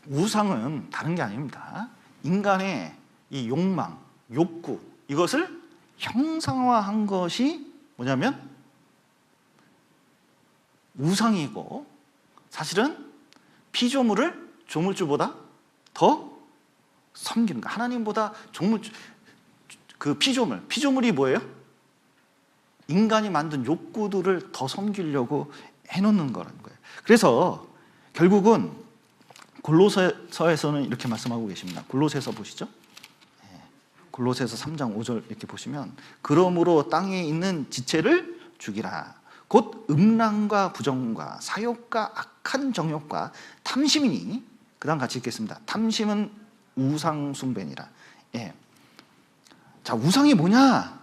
우상은 다른 게 아닙니다. 인간의 이 욕망, 욕구, 이것을 형상화한 것이 뭐냐면 우상이고, 사실은 피조물을 조물주보다 더 섬기는 거. 하나님보다 그 피조물이 뭐예요? 인간이 만든 욕구들을 더 섬기려고 해놓는 거라는 거예요. 그래서 결국은 골로새서에서는 이렇게 말씀하고 계십니다. 골로새서 보시죠. 골로새서 3장 5절 이렇게 보시면, 그러므로 땅에 있는 지체를 죽이라. 곧 음란과 부정과 사욕과 악한 정욕과 탐심이니. 그 다음 같이 읽겠습니다. 탐심은 우상 숭배니라. 자, 우상이 뭐냐?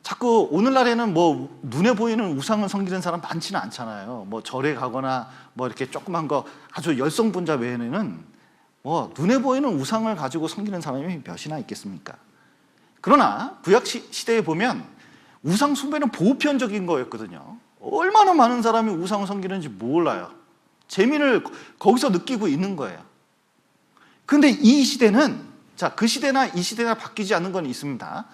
자꾸 오늘날에는 뭐 눈에 보이는 우상을 섬기는 사람 많지는 않잖아요. 뭐 절에 가거나 뭐 이렇게 조그만 거 아주 열성분자 외에는 뭐 눈에 보이는 우상을 가지고 섬기는 사람이 몇이나 있겠습니까? 그러나 구약 시대에 보면 우상 숭배는 보편적인 거였거든요. 얼마나 많은 사람이 우상을 섬기는지 몰라요. 재미를 거기서 느끼고 있는 거예요. 그런데 이 시대는, 자, 그 시대나 이 시대나 바뀌지 않는 건 있습니다.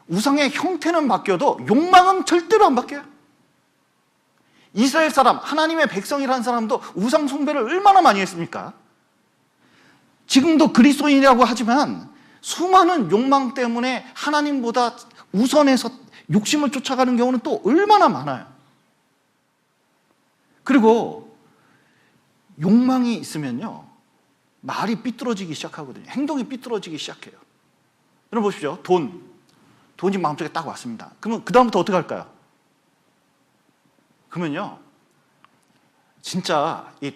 우상의 형태는 바뀌어도 욕망은 절대로 안 바뀌어요. 이스라엘 사람, 하나님의 백성이라는 사람도 우상 숭배를 얼마나 많이 했습니까? 지금도 그리스도인이라고 하지만 수많은 욕망 때문에 하나님보다 우선해서 욕심을 쫓아가는 경우는 또 얼마나 많아요. 그리고 욕망이 있으면요, 말이 삐뚤어지기 시작하거든요. 행동이 삐뚤어지기 시작해요. 여러분 보십시오. 돈이 마음속에 딱 왔습니다. 그러면 그 다음부터 어떻게 할까요? 그러면요, 진짜 이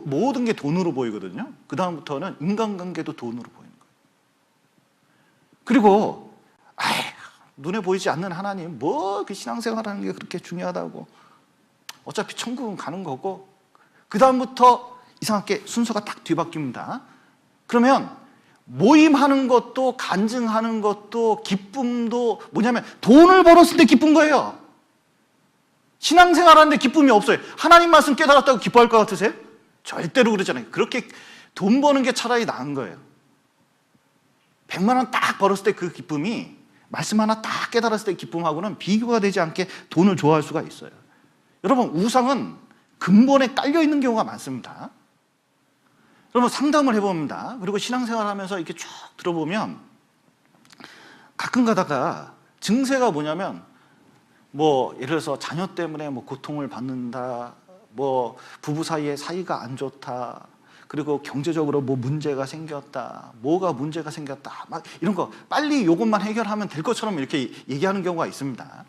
모든 게 돈으로 보이거든요. 그 다음부터는 인간관계도 돈으로 보이는 거예요. 그리고 눈에 보이지 않는 하나님, 뭐 그 신앙생활하는 게 그렇게 중요하다고, 어차피 천국은 가는 거고, 그 다음부터 이상하게 순서가 딱 뒤바뀝니다. 그러면 모임하는 것도, 간증하는 것도, 기쁨도 뭐냐면 돈을 벌었을 때 기쁜 거예요. 신앙생활 하는데 기쁨이 없어요. 하나님 말씀 깨달았다고 기뻐할 것 같으세요? 절대로 그러잖아요. 그렇게 돈 버는 게 차라리 나은 거예요. 100만 원 딱 벌었을 때 그 기쁨이 말씀 하나 딱 깨달았을 때 기쁨하고는 비교가 되지 않게 돈을 좋아할 수가 있어요. 여러분, 우상은 근본에 깔려 있는 경우가 많습니다. 여러분, 상담을 해봅니다. 그리고 신앙생활 하면서 이렇게 쭉 들어보면 가끔 가다가 증세가 뭐냐면, 뭐 예를 들어서 자녀 때문에 뭐 고통을 받는다, 뭐 부부 사이에 사이가 안 좋다, 그리고 경제적으로 뭐 문제가 생겼다, 뭐가 문제가 생겼다, 막 이런 거 빨리 요것만 해결하면 될 것처럼 이렇게 얘기하는 경우가 있습니다.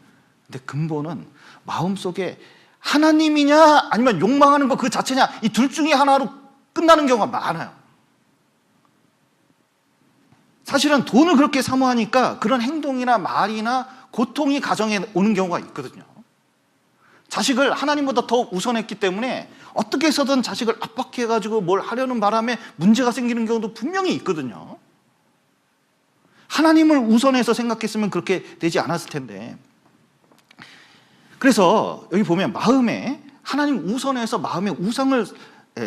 근데 근본은 마음속에 하나님이냐 아니면 욕망하는 거 그 자체냐, 이 둘 중에 하나로 끝나는 경우가 많아요. 사실은 돈을 그렇게 사모하니까 그런 행동이나 말이나 고통이 가정에 오는 경우가 있거든요. 자식을 하나님보다 더 우선했기 때문에 어떻게 해서든 자식을 압박해가지고 뭘 하려는 바람에 문제가 생기는 경우도 분명히 있거든요. 하나님을 우선해서 생각했으면 그렇게 되지 않았을 텐데. 그래서 여기 보면 마음에 하나님 우선해서 마음에 우상을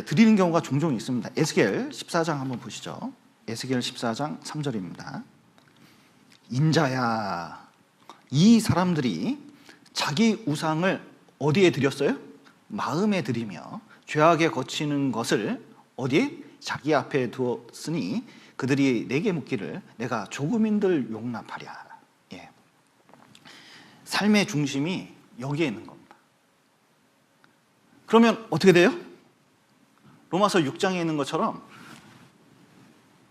드리는 경우가 종종 있습니다. 에스겔 14장 한번 보시죠. 에스겔 14장 3절입니다. 인자야, 이 사람들이 자기 우상을 어디에 드렸어요? 마음에 드리며 죄악에 거치는 것을 어디에? 자기 앞에 두었으니 그들이 내게 묻기를 내가 조금인들 용납하랴. 예. 삶의 중심이 여기에 있는 겁니다. 그러면 어떻게 돼요? 로마서 6장에 있는 것처럼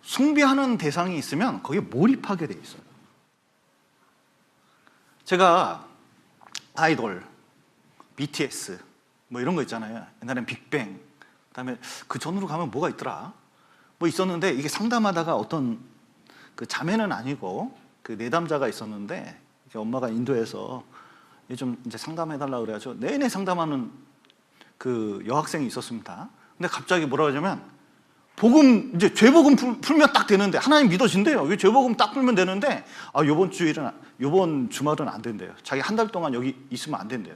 숭배하는 대상이 있으면 거기에 몰입하게 돼 있어요. 제가 아이돌, BTS 뭐 이런 거 있잖아요. 옛날엔 빅뱅, 그다음에 그 전으로 가면 뭐가 있더라? 뭐 있었는데, 이게 상담하다가 어떤 그 자매는 아니고 그 내담자가 있었는데, 엄마가 인도에서 좀 이제 상담해달라고 그래가지고 내내 상담하는 그 여학생이 있었습니다. 근데 갑자기 뭐라고 하냐면, 복음, 이제 죄복음 풀면 딱 되는데, 하나님 믿어진대요. 죄복음 딱 풀면 되는데, 요번 주말은 안 된대요. 자기 한 달 동안 여기 있으면 안 된대요.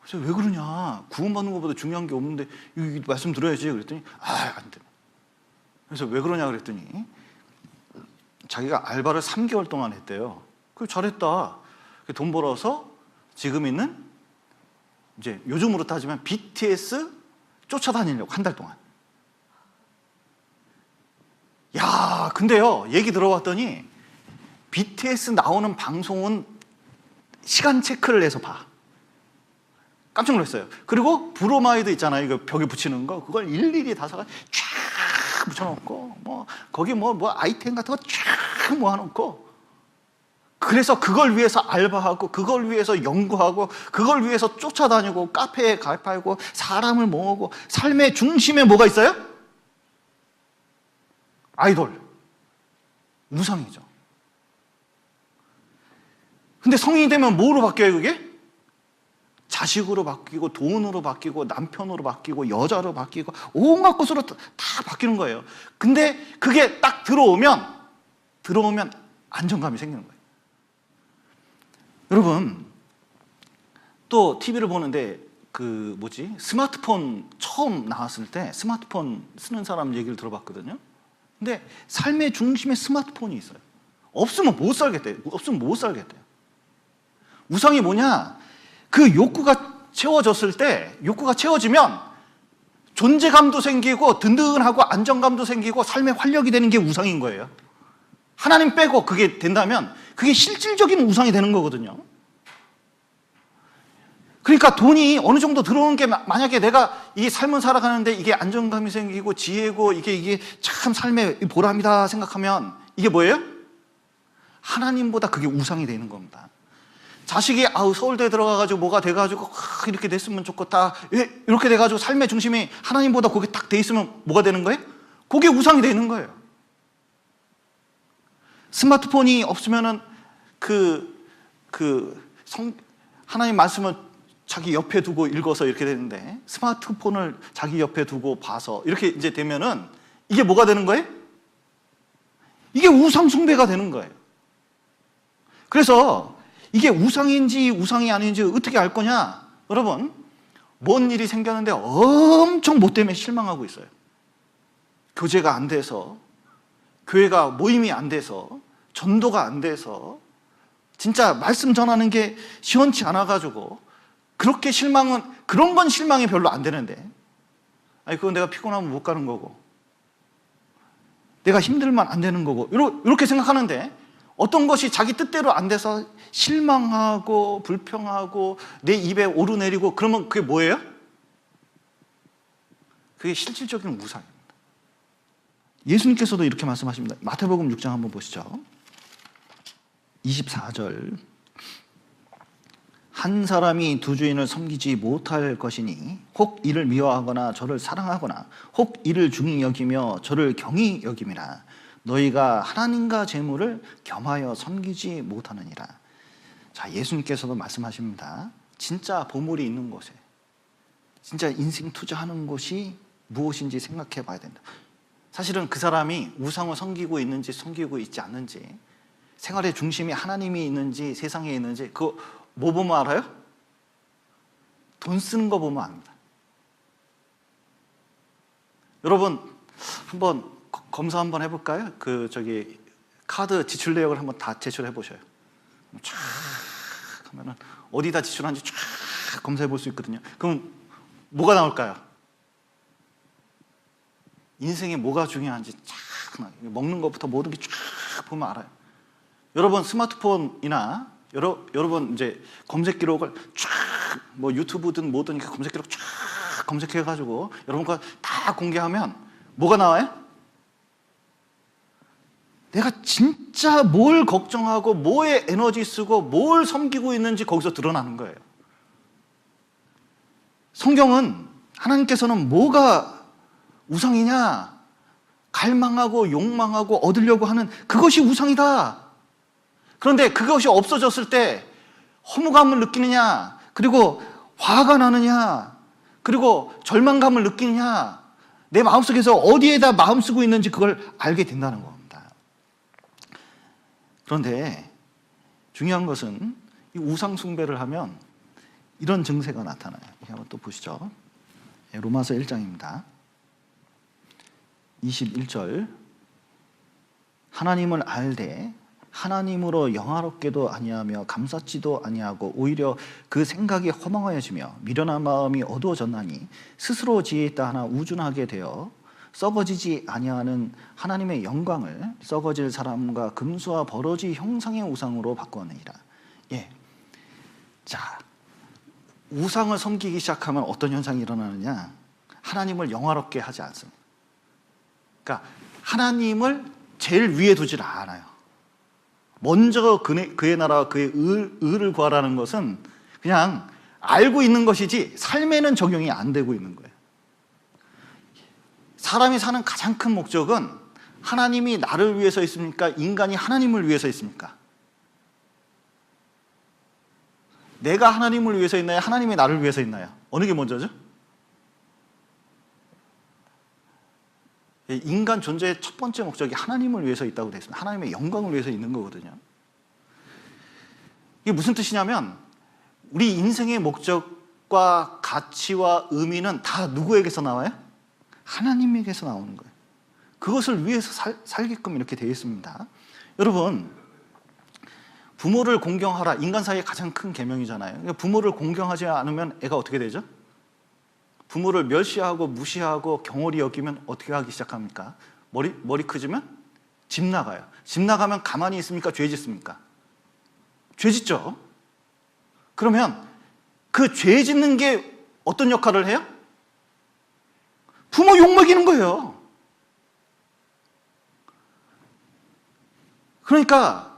그래서 왜 그러냐? 구원받는 것보다 중요한 게 없는데 이 말씀 들어야지. 그랬더니 안 돼. 그래서 왜 그러냐 그랬더니 자기가 알바를 3개월 동안 했대요. 그 잘했다. 돈 벌어서 지금 있는 이제 요즘으로 따지면 BTS 쫓아다니려고 한 달 동안. 야, 근데요, 얘기 들어봤더니 BTS 나오는 방송은 시간 체크를 해서 봐. 깜짝 놀랐어요. 그리고 브로마이드 있잖아요. 이거 벽에 붙이는 거. 그걸 일일이 다 사가 쫙 붙여놓고, 거기 아이템 같은 거 쫙 모아놓고, 그래서 그걸 위해서 알바하고, 그걸 위해서 연구하고, 그걸 위해서 쫓아다니고, 카페에 가입하고, 사람을 모으고, 삶의 중심에 뭐가 있어요? 아이돌. 우상이죠. 근데 성인이 되면 뭐로 바뀌어요, 그게? 자식으로 바뀌고, 돈으로 바뀌고, 남편으로 바뀌고, 여자로 바뀌고, 온갖 것으로 다 바뀌는 거예요. 근데 그게 딱 들어오면 안정감이 생기는 거예요. 여러분, 또 TV를 보는데, 스마트폰 처음 나왔을 때 스마트폰 쓰는 사람 얘기를 들어봤거든요. 근데 삶의 중심에 스마트폰이 있어요. 없으면 못 살겠대요. 우상이 뭐냐? 그 욕구가 채워지면 존재감도 생기고 든든하고 안정감도 생기고 삶의 활력이 되는 게 우상인 거예요. 하나님 빼고 그게 된다면 그게 실질적인 우상이 되는 거거든요. 그러니까 돈이 어느 정도 들어오는 게, 만약에 내가 이 삶을 살아가는데 이게 안정감이 생기고 지혜고 이게 참 삶의 보람이다 생각하면 이게 뭐예요? 하나님보다 그게 우상이 되는 겁니다. 자식이 서울대 들어가가지고 뭐가 돼가지고 이렇게 됐으면 좋겠다, 이렇게 돼가지고 삶의 중심이 하나님보다 거기 딱 돼 있으면 뭐가 되는 거예요? 그게 우상이 되는 거예요. 스마트폰이 없으면은 하나님 말씀을 자기 옆에 두고 읽어서 이렇게 되는데, 스마트폰을 자기 옆에 두고 봐서 이렇게 이제 되면은 이게 뭐가 되는 거예요? 이게 우상 숭배가 되는 거예요. 그래서 이게 우상인지 우상이 아닌지 어떻게 알 거냐? 여러분, 뭔 일이 생겼는데 엄청 뭐 때문에 실망하고 있어요. 교제가 안 돼서, 교회가 모임이 안 돼서, 전도가 안 돼서, 진짜 말씀 전하는 게 시원치 않아가지고 그렇게 그런 건 실망이 별로 안 되는데, 그건 내가 피곤하면 못 가는 거고, 내가 힘들면 안 되는 거고, 이렇게 생각하는데, 어떤 것이 자기 뜻대로 안 돼서 실망하고 불평하고 내 입에 오르내리고 그러면 그게 뭐예요? 그게 실질적인 우상입니다. 예수님께서도 이렇게 말씀하십니다. 마태복음 6장 한번 보시죠. 24절. 한 사람이 두 주인을 섬기지 못할 것이니 혹 이를 미워하거나 저를 사랑하거나 혹 이를 중히 여기며 저를 경히 여김이라. 너희가 하나님과 재물을 겸하여 섬기지 못하느니라. 자, 예수님께서도 말씀하십니다. 진짜 보물이 있는 곳에, 진짜 인생 투자하는 곳이 무엇인지 생각해 봐야 된다. 사실은 그 사람이 우상을 섬기고 있는지 섬기고 있지 않는지, 생활의 중심이 하나님이 있는지 세상에 있는지, 그거 뭐 보면 알아요? 돈 쓰는 거 보면 압니다. 여러분, 한번 검사 한번 해볼까요? 카드 지출 내역을 한번 다 제출해 보셔요. 쫙 하면은 어디다 지출한지 쫙 검사해 볼 수 있거든요. 그럼 뭐가 나올까요? 인생에 뭐가 중요한지 쫙 나와요. 먹는 것부터 모든 게 쫙 보면 알아요. 여러분 스마트폰이나 여러분 이제 검색 기록을 쫙 유튜브든 뭐든 검색 기록 쫙 검색해 가지고 여러분 거 다 공개하면 뭐가 나와요? 내가 진짜 뭘 걱정하고 뭐에 에너지 쓰고 뭘 섬기고 있는지 거기서 드러나는 거예요. 성경은 하나님께서는 뭐가 우상이냐? 갈망하고 욕망하고 얻으려고 하는 그것이 우상이다. 그런데 그것이 없어졌을 때 허무감을 느끼느냐? 그리고 화가 나느냐? 그리고 절망감을 느끼느냐? 내 마음속에서 어디에다 마음 쓰고 있는지 그걸 알게 된다는 겁니다. 그런데 중요한 것은 이 우상 숭배를 하면 이런 증세가 나타나요. 한번 또 보시죠. 로마서 1장입니다. 21절. 하나님을 알되 하나님으로 영화롭게도 아니하며 감사치도 아니하고 오히려 그 생각이 허망하여지며 미련한 마음이 어두워졌나니 스스로 지혜 있다 하나 우준하게 되어 썩어지지 아니하는 하나님의 영광을 썩어질 사람과 금수와 버러지 형상의 우상으로 바꾸었느니라. 예. 자, 우상을 섬기기 시작하면 어떤 현상이 일어나느냐? 하나님을 영화롭게 하지 않습니다. 그러니까 하나님을 제일 위에 두질 않아요. 먼저 그의 나라와 그의 의를 구하라는 것은 그냥 알고 있는 것이지 삶에는 적용이 안 되고 있는 거예요. 사람이 사는 가장 큰 목적은 하나님이 나를 위해서 있습니까? 인간이 하나님을 위해서 있습니까? 내가 하나님을 위해서 있나요? 하나님이 나를 위해서 있나요? 어느 게 먼저죠? 인간 존재의 첫 번째 목적이 하나님을 위해서 있다고 되어 있습니다. 하나님의 영광을 위해서 있는 거거든요. 이게 무슨 뜻이냐면 우리 인생의 목적과 가치와 의미는 다 누구에게서 나와요? 하나님에게서 나오는 거예요. 그것을 위해서 살게끔 이렇게 되어 있습니다. 여러분, 부모를 공경하라. 인간 사이의 가장 큰 계명이잖아요. 부모를 공경하지 않으면 애가 어떻게 되죠? 부모를 멸시하고 무시하고 경홀히 여기면 어떻게 하기 시작합니까? 머리 크지면 집 나가요. 집 나가면 가만히 있습니까? 죄 짓습니까? 죄 짓죠. 그러면 그 죄 짓는 게 어떤 역할을 해요? 부모 욕먹이는 거예요. 그러니까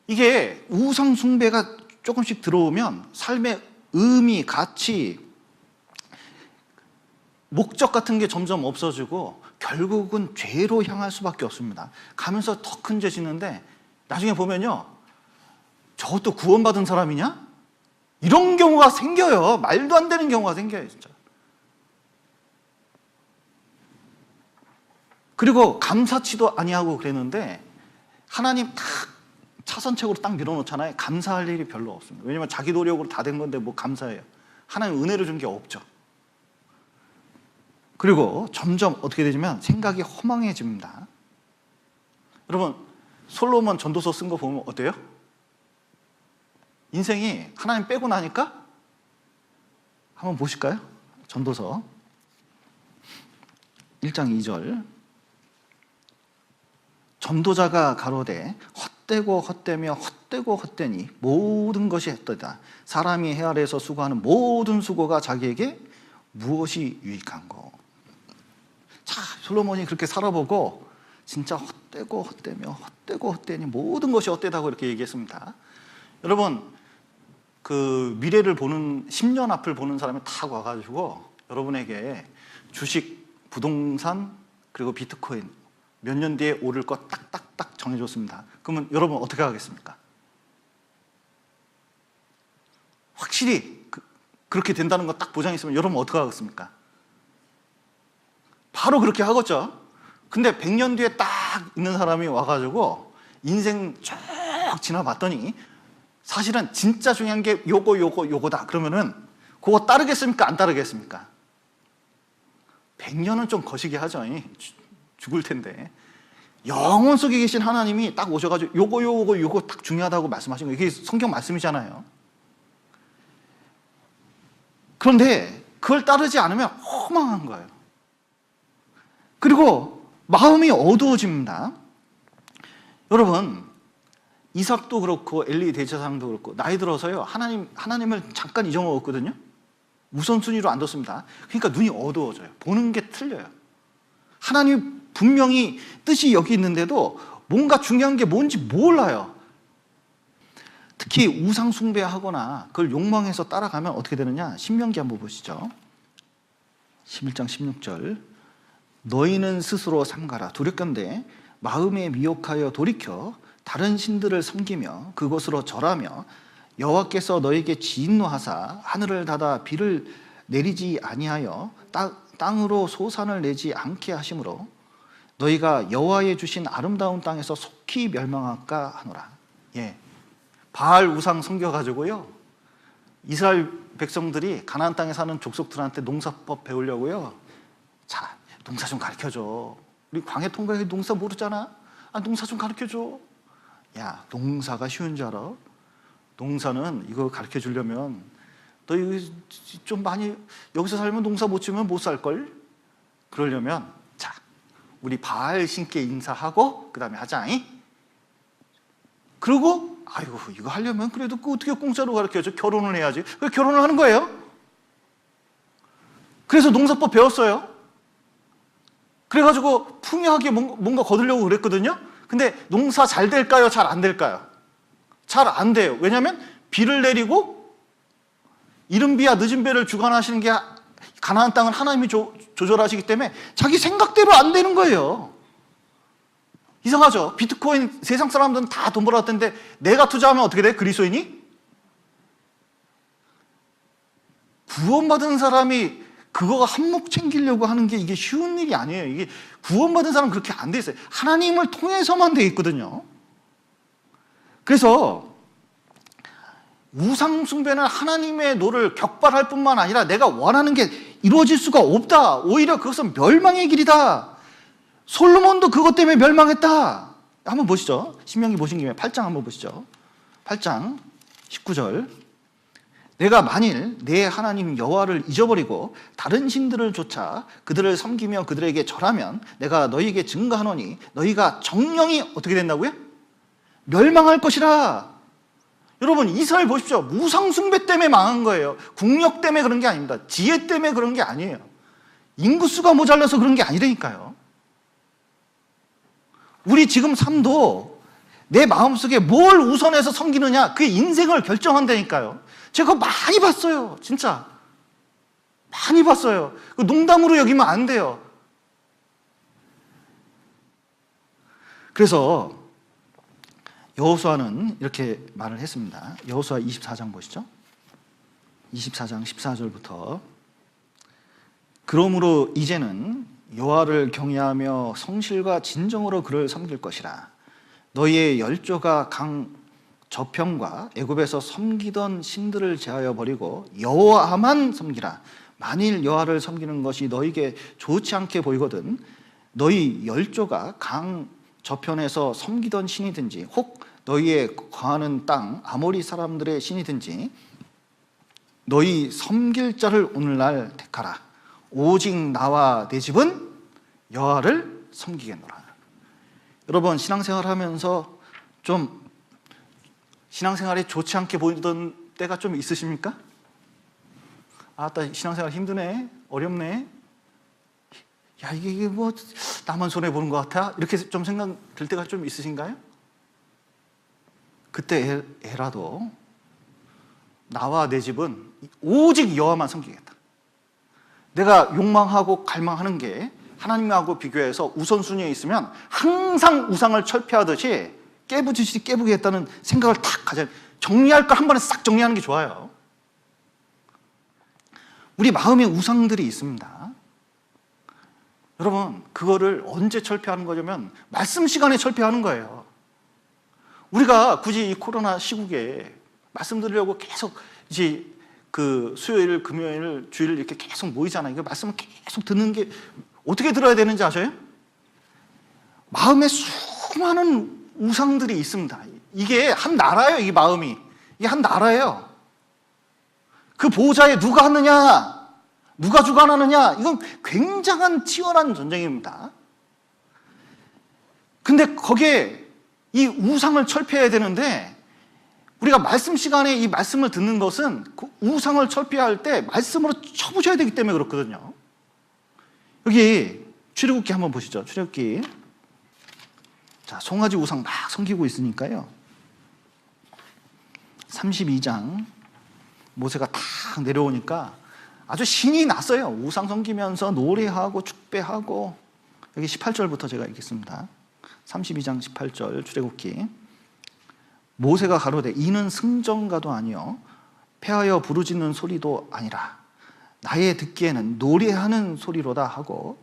이게 우상 숭배가 조금씩 들어오면 삶의 의미, 가치, 목적 같은 게 점점 없어지고 결국은 죄로 향할 수밖에 없습니다. 가면서 더 큰 죄 짓는데 나중에 보면요, 저것도 구원받은 사람이냐? 이런 경우가 생겨요. 말도 안 되는 경우가 생겨요, 진짜. 그리고 감사치도 아니하고 그랬는데 하나님 딱 차선책으로 딱 밀어놓잖아요. 감사할 일이 별로 없습니다. 왜냐하면 자기 노력으로 다 된 건데 뭐 감사해요. 하나님 은혜를 준 게 없죠. 그리고 점점 어떻게 되냐면 생각이 허망해집니다. 여러분, 솔로몬 전도서 쓴 거 보면 어때요? 인생이 하나님 빼고 나니까 한번 보실까요? 전도서 1장 2절. 전도자가 가로되 헛되고 헛되며 헛되고 헛되니 모든 것이 헛되다. 사람이 해 아래에서 수고하는 모든 수고가 자기에게 무엇이 유익한고. 자, 솔로몬이 그렇게 살아보고 진짜 헛되고 헛되며 헛되고 헛되니 모든 것이 헛되다고 이렇게 얘기했습니다. 여러분, 그 미래를 보는 10년 앞을 보는 사람이 딱 와가지고 여러분에게 주식, 부동산 그리고 비트코인 몇 년 뒤에 오를 것 딱딱딱 정해줬습니다. 그러면 여러분 어떻게 하겠습니까? 확실히 그렇게 된다는 거 딱 보장있으면 여러분 어떻게 하겠습니까? 바로 그렇게 하겠죠. 근데 100년 뒤에 딱 있는 사람이 와가지고 인생 쭉 지나봤더니 사실은 진짜 중요한 게 요거다. 그러면은 그거 따르겠습니까? 안 따르겠습니까? 100년은 좀 거시기 하죠. 죽을 텐데. 영원 속에 계신 하나님이 딱 오셔가지고 요거 딱 중요하다고 말씀하신 거예요. 이게 성경 말씀이잖아요. 그런데 그걸 따르지 않으면 허망한 거예요. 그리고 마음이 어두워집니다. 여러분, 이삭도 그렇고 엘리 대제사장도 그렇고 나이 들어서요 하나님을 잠깐 잊어먹었거든요. 우선순위로 안 뒀습니다. 그러니까 눈이 어두워져요. 보는 게 틀려요. 하나님 분명히 뜻이 여기 있는데도 뭔가 중요한 게 뭔지 몰라요. 특히 우상 숭배하거나 그걸 욕망해서 따라가면 어떻게 되느냐. 신명기 한번 보시죠. 11장 16절. 너희는 스스로 삼가라. 두렵건대 마음에 미혹하여 돌이켜 다른 신들을 섬기며 그것으로 절하며 여호와께서 너에게 진노하사 하늘을 닫아 비를 내리지 아니하여 땅으로 소산을 내지 않게 하심으로 너희가 여호와의 주신 아름다운 땅에서 속히 멸망할까 하노라. 예, 바알 우상 섬겨가지고요 이스라엘 백성들이 가나안 땅에 사는 족속들한테 농사법 배우려고요. 자, 농사 좀 가르쳐줘. 우리 광해 통과해 농사 모르잖아. 농사 좀 가르쳐줘. 야, 농사가 쉬운 줄 알아? 농사는 이거 가르쳐 주려면 너 이거 좀 많이 여기서 살면 농사 못 지으면 못 살걸? 그러려면 자, 우리 바알 신께 인사하고 그 다음에 하자잉. 그리고 아이고 이거 하려면 그래도 어떻게 공짜로 가르쳐줘? 결혼을 해야지. 결혼을 하는 거예요. 그래서 농사법 배웠어요. 그래가지고 풍요하게 뭔가 거두려고 그랬거든요. 근데 농사 잘 될까요? 잘 안 될까요? 잘 안 돼요. 왜냐하면 비를 내리고 이른 비와 늦은 비를 주관하시는 게 가나안 땅은 하나님이 조절하시기 때문에 자기 생각대로 안 되는 거예요. 이상하죠? 비트코인 세상 사람들은 다 돈 벌었던데 내가 투자하면 어떻게 돼? 그리스도인이? 구원받은 사람이 그거가 한몫 챙기려고 하는 게 이게 쉬운 일이 아니에요. 이게 구원받은 사람은 그렇게 안 돼 있어요. 하나님을 통해서만 돼 있거든요. 그래서 우상 숭배는 하나님의 노를 격발할 뿐만 아니라 내가 원하는 게 이루어질 수가 없다. 오히려 그것은 멸망의 길이다. 솔로몬도 그것 때문에 멸망했다. 한번 보시죠. 신명기 보신 김에 8장 한번 보시죠. 8장 19절. 내가 만일 내 하나님 여호와를 잊어버리고 다른 신들을 쫓아 그들을 섬기며 그들에게 절하면 내가 너희에게 증거하노니 너희가 정령이 어떻게 된다고요? 멸망할 것이라. 여러분 이스라엘 보십시오. 우상 숭배 때문에 망한 거예요. 국력 때문에 그런 게 아닙니다. 지혜 때문에 그런 게 아니에요. 인구수가 모자라서 그런 게 아니라니까요. 우리 지금 삶도 내 마음속에 뭘 우선해서 섬기느냐 그 인생을 결정한다니까요. 제가 많이 봤어요. 진짜 많이 봤어요. 농담으로 여기면 안 돼요. 그래서 여호수아는 이렇게 말을 했습니다. 여호수아 24장 보시죠. 24장 14절부터 그러므로 이제는 여호와를 경외하며 성실과 진정으로 그를 섬길 것이라. 너희의 열조가 강 저편과 애굽에서 섬기던 신들을 제하여 버리고 여호와만 섬기라. 만일 여호와를 섬기는 것이 너희에게 좋지 않게 보이거든 너희 열조가 강 저편에서 섬기던 신이든지 혹 너희의 거하는 땅 아모리 사람들의 신이든지 너희 섬길 자를 오늘날 택하라. 오직 나와 내 집은 여호와를 섬기겠노라. 여러분 신앙생활 하면서 좀 신앙생활이 좋지 않게 보이던 때가 좀 있으십니까? 신앙생활 힘드네, 어렵네. 야 이게 뭐 나만 손해 보는 것 같아? 이렇게 좀 생각 들 때가 좀 있으신가요? 그때 애라도 나와 내 집은 오직 여호와만 섬기겠다. 내가 욕망하고 갈망하는 게 하나님하고 비교해서 우선순위에 있으면 항상 우상을 철폐하듯이 깨부듯이 깨부겠다는 생각을 탁 가져. 정리할 걸 한 번에 싹 정리하는 게 좋아요. 우리 마음에 우상들이 있습니다. 여러분 그거를 언제 철폐하는 거냐면 말씀 시간에 철폐하는 거예요. 우리가 굳이 이 코로나 시국에 말씀 드리려고 계속 이제 그 수요일, 금요일, 주일 이렇게 계속 모이잖아요. 이거 말씀을 계속 듣는 게 어떻게 들어야 되는지 아셔요? 마음에 수많은 우상들이 있습니다. 이게 한 나라예요. 이 마음이 이게 한 나라예요. 그 보호자에 누가 하느냐, 누가 주관하느냐, 이건 굉장한 치열한 전쟁입니다. 근데 거기에 이 우상을 철폐해야 되는데 우리가 말씀 시간에 이 말씀을 듣는 것은 그 우상을 철폐할 때 말씀으로 쳐부셔야 되기 때문에 그렇거든요. 여기 출애굽기 한번 보시죠. 출애굽기. 자, 송아지 우상 막 섬기고 있으니까요. 32장 모세가 탁 내려오니까 아주 신이 났어요. 우상 섬기면서 노래하고 축배하고. 여기 18절부터 제가 읽겠습니다. 32장 18절 출애굽기. 모세가 가로되 이는 승전가도 아니요 패하여 부르짖는 소리도 아니라 나의 듣기에는 노래하는 소리로다 하고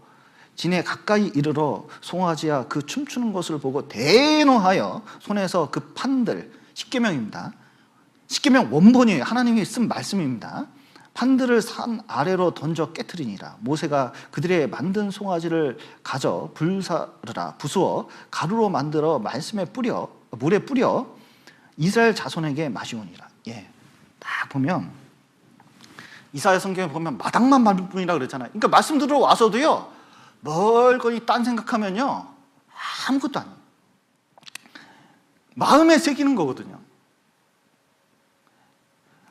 진에 가까이 이르러 송아지야 그 춤추는 것을 보고 대노하여 손에서 그 판들, 십계명입니다. 십계명 원본이에요. 하나님이 쓴 말씀입니다. 판들을 산 아래로 던져 깨트리니라. 모세가 그들의 만든 송아지를 가져 불사르라 부수어 가루로 만들어 물에 뿌려 이스라엘 자손에게 마시오니라. 예, 딱 보면 이사야 성경에 보면 마당만 밟을 뿐이라 그랬잖아요. 그러니까 말씀 들으러 와서도요, 멀거니 딴 생각하면요 아무것도 아니에요. 마음에 새기는 거거든요.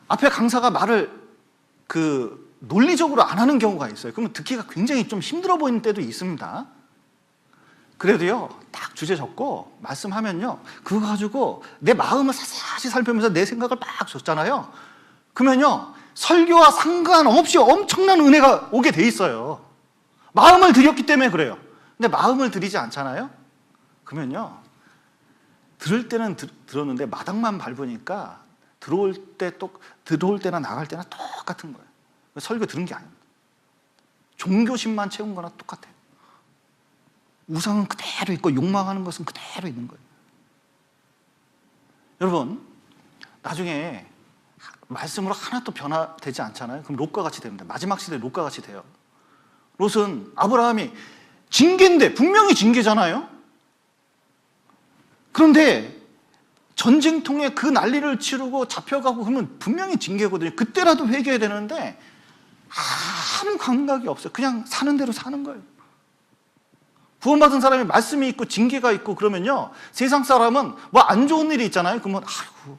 앞에 강사가 말을 논리적으로 안 하는 경우가 있어요. 그러면 듣기가 굉장히 좀 힘들어 보이는 때도 있습니다. 그래도요, 딱 주제 적고 말씀하면요, 그거 가지고 내 마음을 자세히 살피면서 내 생각을 막 줬잖아요. 그러면요, 설교와 상관없이 엄청난 은혜가 오게 돼 있어요. 마음을 들였기 때문에 그래요. 근데 마음을 들이지 않잖아요. 그러면요, 들을 때는 들었는데 마당만 밟으니까 들어올 때나 나갈 때나 똑같은 거예요. 설교 들은 게 아닙니다. 종교심만 채운 거나 똑같아요. 우상은 그대로 있고 욕망하는 것은 그대로 있는 거예요. 여러분, 나중에 말씀으로 하나도 변화되지 않잖아요. 그럼 롯과 같이 됩니다. 마지막 시대에 롯과 같이 돼요. 롯은 아브라함이 징계인데, 분명히 징계잖아요. 그런데 전쟁통에 그 난리를 치르고 잡혀가고 그러면 분명히 징계거든요. 그때라도 회개해야 되는데 아무 감각이 없어요. 그냥 사는 대로 사는 거예요. 구원받은 사람이 말씀이 있고 징계가 있고 그러면요, 세상 사람은 뭐 안 좋은 일이 있잖아요. 그러면 아이고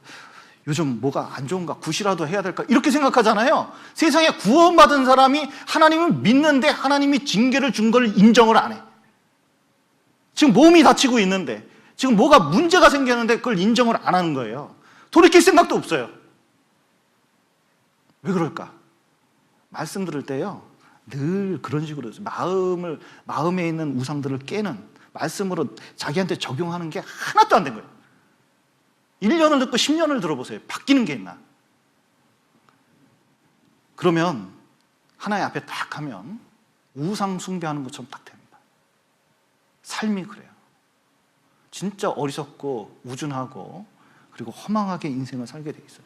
요즘 뭐가 안 좋은가, 굿이라도 해야 될까, 이렇게 생각하잖아요. 세상에 구원받은 사람이 하나님을 믿는데 하나님이 징계를 준 걸 인정을 안 해. 지금 몸이 다치고 있는데, 지금 뭐가 문제가 생겼는데 그걸 인정을 안 하는 거예요. 돌이킬 생각도 없어요. 왜 그럴까? 말씀 들을 때요, 늘 그런 식으로 마음에 있는 우상들을 깨는 말씀으로 자기한테 적용하는 게 하나도 안 된 거예요. 1년을 듣고 10년을 들어보세요. 바뀌는 게 있나? 그러면 하나의 앞에 딱 하면 우상 숭배하는 것처럼 딱 됩니다. 삶이 그래요. 진짜 어리석고 우준하고 그리고 허망하게 인생을 살게 돼 있어요.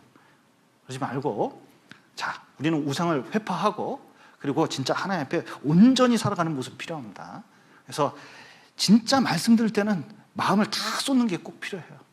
그러지 말고, 자, 우리는 우상을 회파하고 그리고 진짜 하나님 앞에 온전히 살아가는 모습이 필요합니다. 그래서 진짜 말씀 들을 때는 마음을 다 쏟는 게 꼭 필요해요.